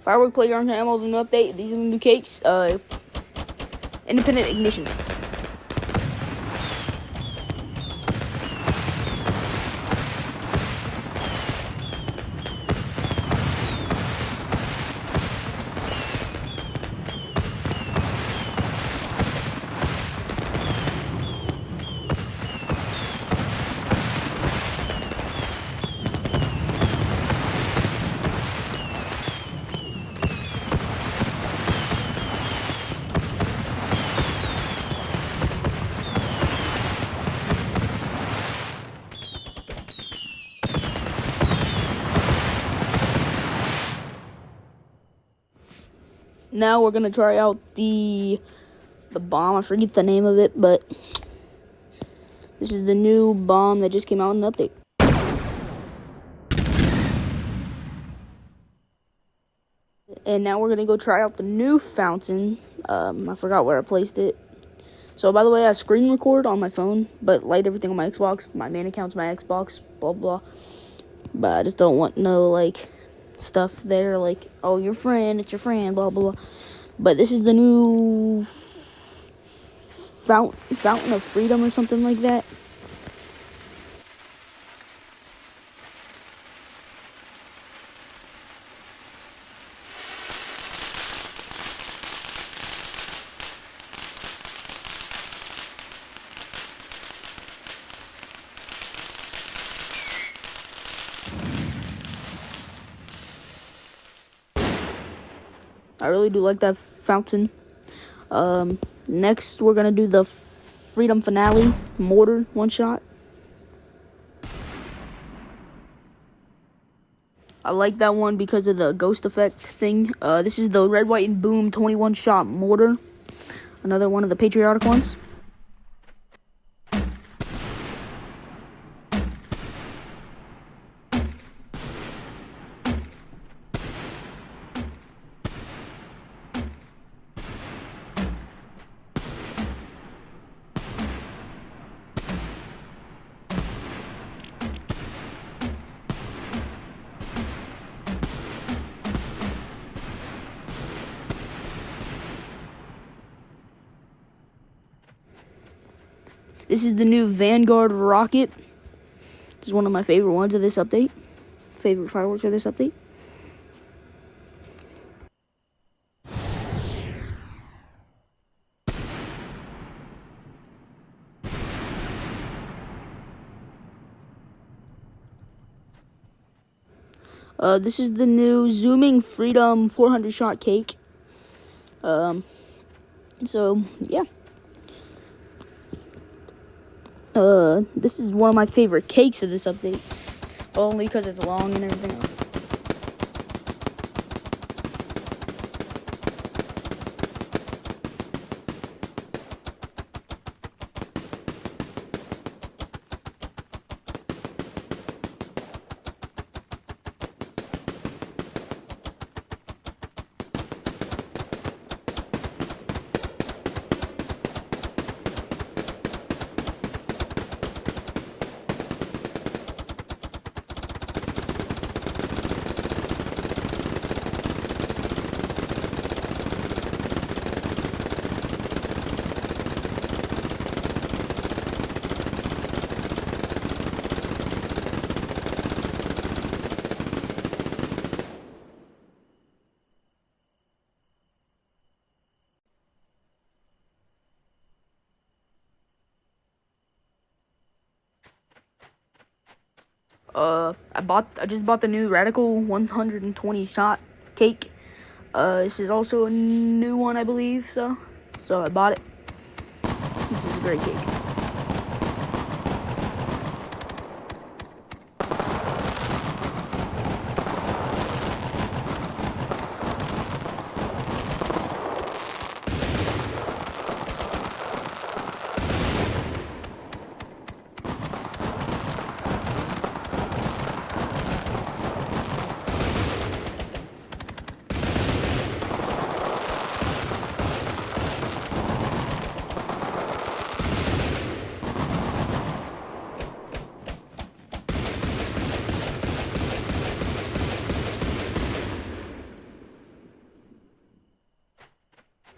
Firework Playground Animals, new update. These are the new cakes. Independent ignition. Now we're gonna try out the bomb. I forget the name of it, but this is the new bomb that just came out in the update. And now we're gonna go try out the new fountain. I forgot where I placed it. So by the way, I screen record on my phone, but light everything on my Xbox. My main account's my Xbox, blah blah. But I just don't want no like stuff there, like, oh, your friend, it's your friend, blah blah blah. But this is the new fountain of freedom or something like that. I really do like that fountain. Next we're gonna do the Freedom Finale mortar one shot. I like that one because of the ghost effect thing. This is the Red, White, and Boom 21 shot mortar. Another one of the patriotic ones. This is the new Vanguard rocket. This is one of my favorite ones of this update. Favorite fireworks of this update. This is the new Zooming Freedom 400 shot cake. So yeah. This is one of my favorite cakes of this update. Only because it's long and everything else. I just bought the new Radical 120 shot cake. This is also a new one, I believe, so I bought it. This is a great cake.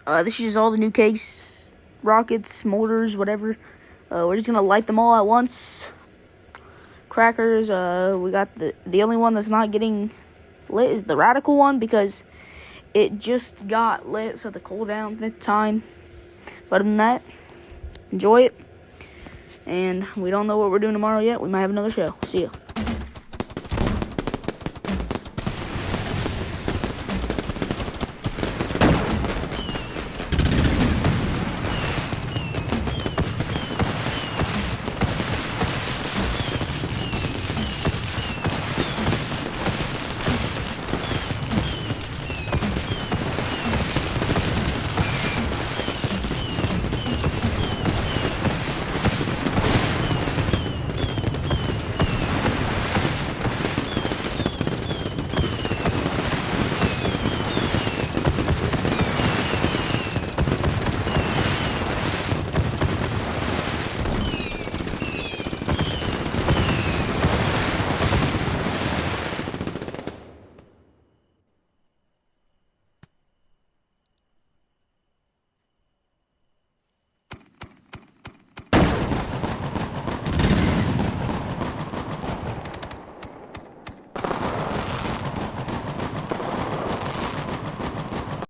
This is just all the new kegs, rockets, mortars, whatever. We're just gonna light them all at once. Crackers. We got the only one that's not getting lit is the radical one because it just got lit, so the cooldown time. But other than that, enjoy it. And we don't know what we're doing tomorrow yet. We might have another show. See ya.